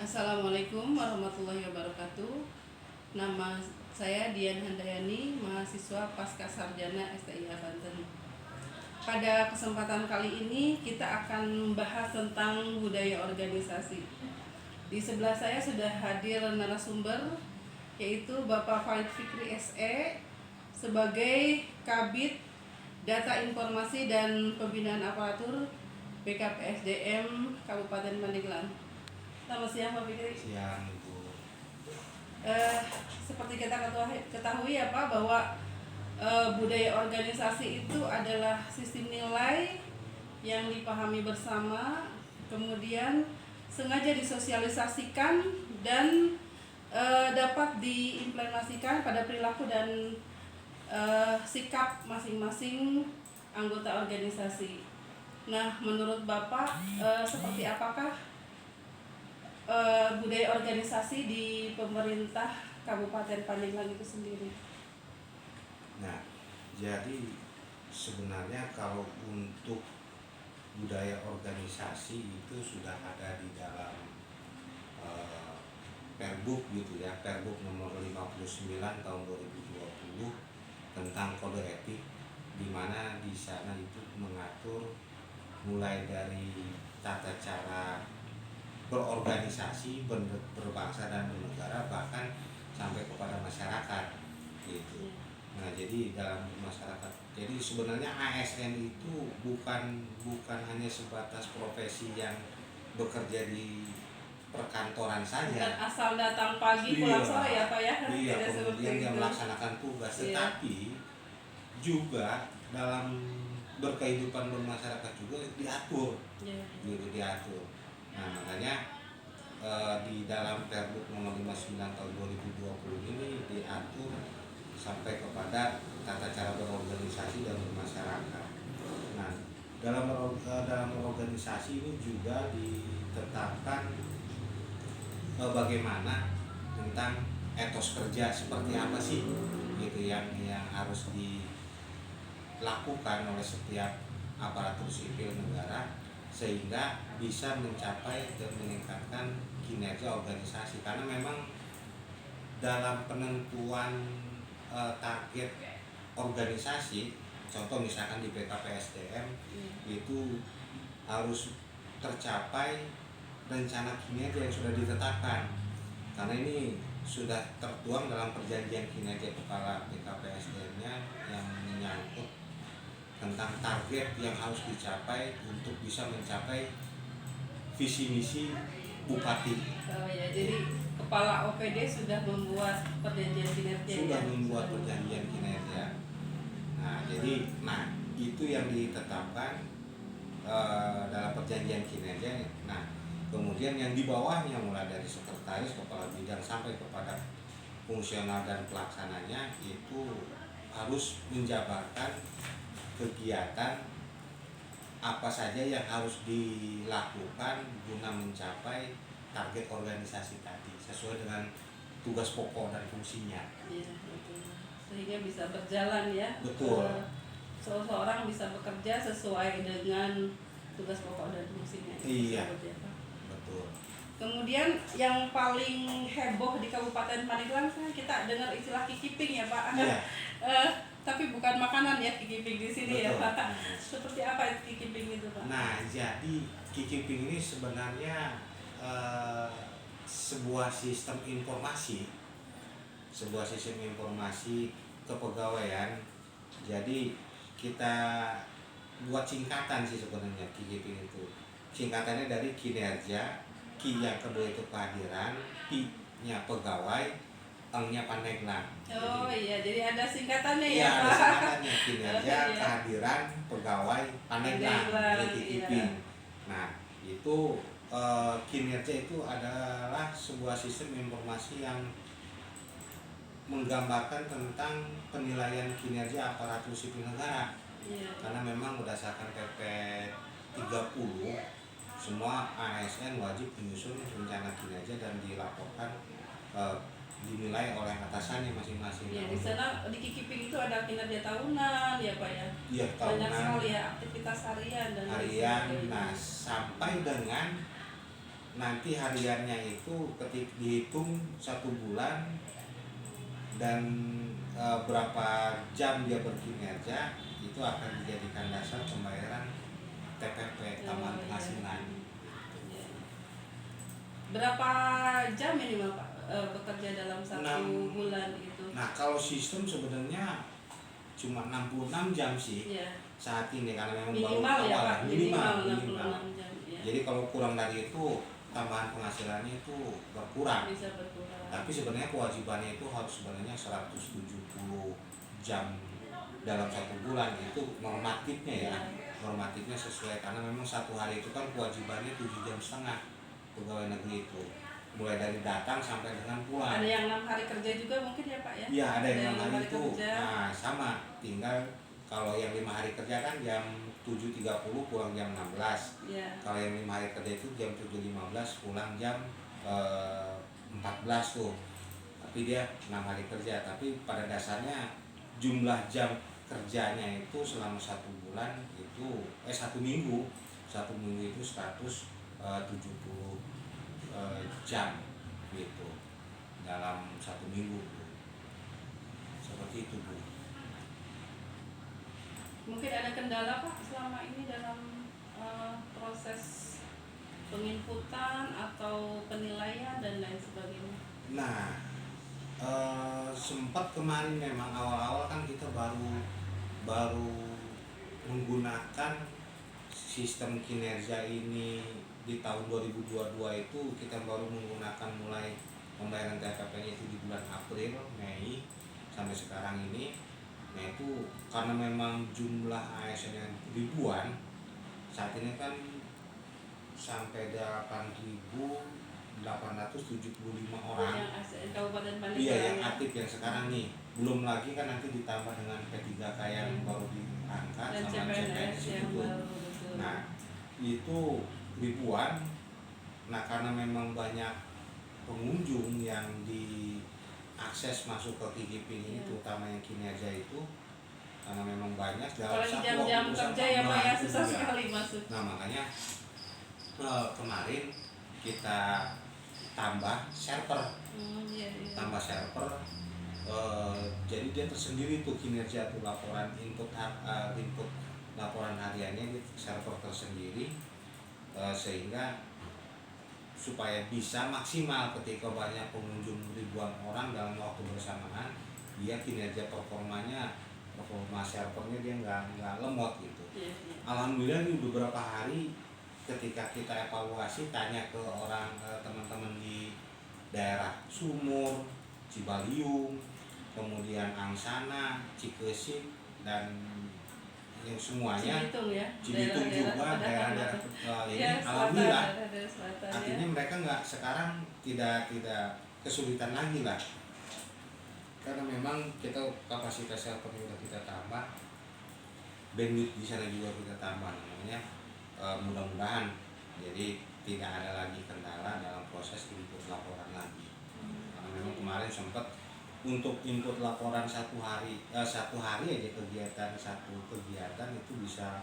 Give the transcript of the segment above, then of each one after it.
Assalamualaikum warahmatullahi wabarakatuh. Nama saya Dian Handayani, mahasiswa Pasca Sarjana STIH Banten. Pada kesempatan kali ini kita akan membahas tentang budaya organisasi. Di sebelah saya sudah hadir narasumber, yaitu Bapak Farid Fikri SE sebagai Kabid Data Informasi dan Pembinaan Aparatur BKPSDM Kabupaten Pandeglang. Selamat siang Pak Fikri. Siang Ibu. Seperti kita ketahui ya Pak, bahwa budaya organisasi itu adalah sistem nilai yang dipahami bersama, kemudian sengaja disosialisasikan dan dapat diimplementasikan pada perilaku dan sikap masing-masing anggota organisasi. Nah, menurut Bapak seperti apakah budaya organisasi di pemerintah Kabupaten Pandeglang itu sendiri? Nah, jadi sebenarnya kalau untuk budaya organisasi itu sudah ada di dalam Perbuk gitu ya, Perbuk nomor 59 tahun 2020 tentang kode etik, di mana di sana itu mengatur mulai dari tata cara berorganisasi, berbangsa dan bernegara, bahkan sampai kepada masyarakat gitu. Nah, jadi dalam masyarakat, jadi sebenarnya ASN itu bukan hanya sebatas profesi yang bekerja di perkantoran saja. Bukan asal datang pagi pulang sore ya Pak ya. Iya, kemudian dia melaksanakan tugas, tetapi juga dalam berkehidupan bermasyarakat juga diatur, gitu diatur. Nah, makanya di dalam Perbuk nomor 59 tahun 2020 ini diatur sampai kepada tata cara berorganisasi dan bermasyarakat. Nah, dalam organisasi ini juga ditetapkan bagaimana tentang etos kerja, seperti apa sih gitu yang harus dilakukan oleh setiap aparatur sipil negara sehingga bisa mencapai dan meningkatkan kinerja organisasi. Karena memang dalam penentuan target organisasi, contoh misalkan di BKPSDM itu harus tercapai rencana kinerja yang sudah ditetapkan, karena ini sudah tertuang dalam perjanjian kinerja kepala BKPSDM-nya yang menyangkut tentang target yang harus dicapai untuk bisa mencapai visi misi bupati. Oh ya, jadi kepala OPD sudah membuat perjanjian kinerja. Sudah membuat perjanjian kinerja. Nah, jadi itu yang ditetapkan dalam perjanjian kinerja. Nah, kemudian yang di bawahnya mulai dari sekretaris, kepala bidang sampai kepada fungsional dan pelaksananya itu harus menjabarkan kegiatan apa saja yang harus dilakukan guna mencapai target organisasi tadi sesuai dengan tugas pokok dan fungsinya. Iya, betul. Sehingga bisa berjalan ya. Betul. Seseorang bisa bekerja sesuai dengan tugas pokok dan fungsinya. Iya. Betul. Kemudian yang paling heboh di Kabupaten Pandeglang kan kita dengar istilah kikiping ya Pak. Iya. Tapi bukan makanan ya kikiping di sini. Betul. Ya Pak. Seperti apa kikiping itu Pak? Nah, jadi kikiping ini sebenarnya sebuah sistem informasi kepegawaian. Jadi kita buat singkatan sih sebenarnya kikiping itu. Singkatannya dari kinerja, Ki yang kedua itu kehadiran, P-nya pegawai, Eng-nya Pandeglang. Oh iya, jadi ada singkatannya ya Iya, Pak. ada singkatannya kinerja, kehadiran, pegawai, Pandeglang, jadi kikiping. Nah, itu kinerja itu adalah sebuah sistem informasi yang menggambarkan tentang penilaian kinerja aparatur sipil negara. Karena memang berdasarkan PP 30 semua ASN wajib menyusun rencana kinerja dan dilaporkan dinilai oleh atasannya masing-masing. Ya, di sana di kikiping itu ada kinerja tahunan ya Pak ya. Iya, tahunan. Banyak sekali ya aktivitas harian dan harian. Nah, sampai dengan nanti hariannya itu ketika dihitung 1 bulan dan berapa jam dia berkinerja itu akan dijadikan dasar pembayaran TPP tambahan Oh, iya. penghasilan. Iya. Berapa jam ini Pak bekerja dalam 1 bulan itu? Nah kalau sistem sebenarnya cuma 66 jam sih Iya. saat ini karena memang Minimal baru ya awal Pak, minimal. 66 jam. Ya. Jadi kalau kurang dari itu tambahan penghasilannya itu berkurang. Bisa berkurang. Tapi sebenarnya kewajibannya itu harus sebenarnya 170 jam dalam 1 bulan, itu normatifnya ya. Normatifnya sesuai karena memang 1 hari itu kan kewajibannya 7,5 jam pegawai negeri itu, mulai dari datang sampai dengan pulang. Ada yang 6 hari kerja juga mungkin ya Pak ya? Iya ada yang 6 hari itu. kerja. Nah sama, tinggal kalau yang 5 hari kerja kan jam 7.30 pulang jam 16. Iya. Kalau yang 5 hari kerja itu jam 7.15 pulang jam 14 tuh. Tapi dia 6 hari kerja. Tapi pada dasarnya jumlah jam kerjanya itu selama 1 bulan itu 1 minggu itu 170 jam gitu dalam 1 minggu seperti itu Bu. Mungkin ada kendala Pak selama ini dalam proses penginputan atau penilaian dan lain sebagainya. Nah sempat kemarin memang awal-awal kan kita baru menggunakan sistem kinerja ini di tahun 2022 itu kita baru menggunakan mulai pembayaran TPP-nya itu di bulan April, Mei sampai sekarang ini. Nah itu karena memang jumlah ASN yang ribuan saat ini kan sampai 8.875 orang. Yang ASN Kabupaten Pandeglang. Iya yang aktif yang sekarang nih, belum lagi kan nanti ditambah dengan P3K yang baru diangkat dan sama CPNS yang itu. baru betul. Nah itu ribuan. Nah karena memang banyak pengunjung yang diakses masuk ke KIKIP ini, terutama yang kinerja itu, karena memang banyak dalam apalagi satu jam-jam waktu kerja ya Pak ya, susah juga. sekali masuk. Nah makanya kemarin kita tambah server, Iya. tambah server. Jadi dia tersendiri tuh kinerja tuh laporan input laporan hariannya di server tersendiri, sehingga supaya bisa maksimal ketika banyak pengunjung ribuan orang dalam waktu bersamaan, dia kinerja performa servernya dia nggak lemot gitu. Iya. Alhamdulillah di beberapa hari ketika kita evaluasi tanya ke orang teman-teman di daerah Sumur, Cibaliung, kemudian Angsana, Cikesik dan yang semuanya Cibitung ya, juga daerah-daerah ini ya, alhamdulillah selatan, artinya ya. mereka nggak sekarang tidak kesulitan lagi lah, karena memang kita kapasitas servernya udah kita tambah, bandwidth di sana juga kita tambah, namanya mudah-mudahan jadi tidak ada lagi kendala dalam proses input laporan lagi. Karena memang kemarin sempat untuk input laporan satu hari aja satu kegiatan itu bisa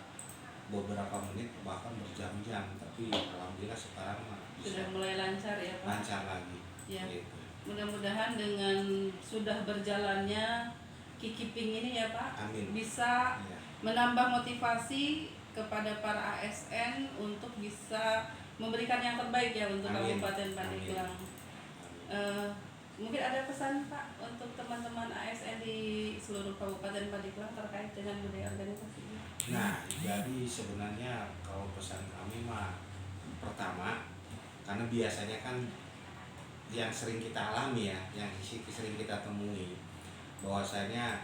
beberapa menit bahkan berjam-jam, tapi alhamdulillah sekarang bisa Sudah mulai lancar ya Pak. lancar lagi. Ya. Gitu. Mudah-mudahan dengan sudah berjalannya KIKIPing ini ya Pak, Amin. bisa Ya. menambah motivasi kepada para ASN untuk bisa memberikan yang terbaik ya untuk Amin. Kabupaten Pandeglang. Mungkin ada pesan Pak untuk teman-teman ASN di seluruh Kabupaten Pandeglang terkait dengan budaya organisasi ini? Nah, jadi sebenarnya kalau pesan kami mah pertama, karena biasanya kan yang sering kita alami ya, yang sering kita temui, bahwasanya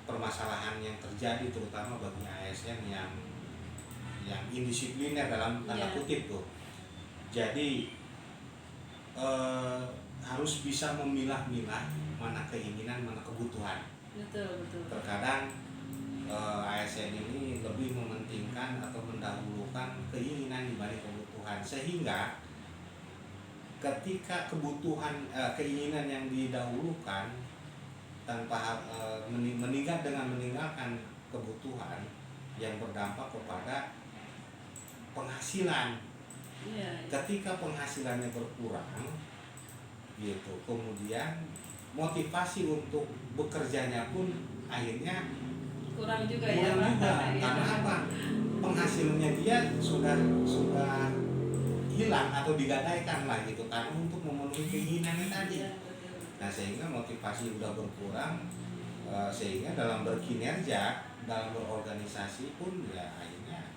permasalahan yang terjadi terutama bagi ASN yang indisipliner dalam tanda kutip tuh. Jadi harus bisa memilah-milah mana keinginan, mana kebutuhan. Betul. Terkadang ASN ini lebih mementingkan atau mendahulukan keinginan dibanding kebutuhan, sehingga ketika keinginan yang didahulukan tanpa meninggalkan kebutuhan yang berdampak kepada penghasilan Iya. Ketika penghasilannya berkurang, gitu, kemudian motivasi untuk bekerjanya pun akhirnya Kurang juga ya kurang Pak. juga. Iya. Karena apa? Penghasilannya dia sudah hilang atau digadaikan lah gitu, karena untuk memenuhi keinginannya tadi. Iya, betul. Nah, sehingga motivasi udah berkurang, sehingga dalam berkinerja, dalam berorganisasi pun ya akhirnya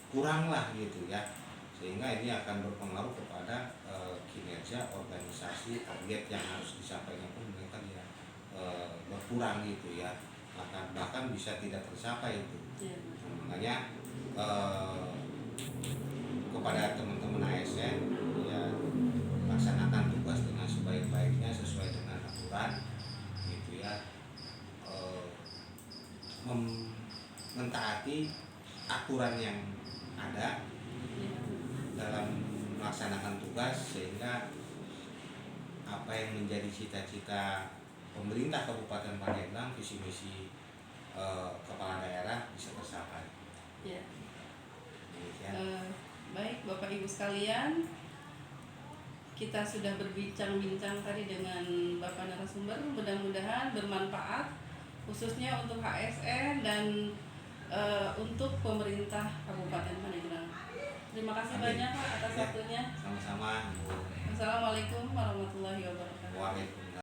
kurang lah gitu ya, sehingga ini akan berpengaruh kepada kinerja organisasi, target yang harus disampaikan pun mereka ya berkurang gitu ya, bahkan bisa tidak tercapai itu. Iya. Makanya kepada teman-teman ASN ya, laksanakan tugas dengan sebaik-baiknya sesuai dengan aturan gitu ya, mentaati aturan yang ada Iya. dalam melaksanakan tugas, sehingga apa yang menjadi cita-cita pemerintah Kabupaten Pandeglang, visi misi kepala daerah bisa tercapai. Iya. Demikian. Baik Bapak Ibu sekalian, kita sudah berbincang-bincang tadi dengan Bapak narasumber, mudah-mudahan bermanfaat khususnya untuk HSN dan untuk pemerintah Kabupaten Pandeglang. Terima kasih Amin. banyak Pak atas Ya, waktunya. sama-sama. Assalamualaikum warahmatullahi wabarakatuh. Waalaikumsalam.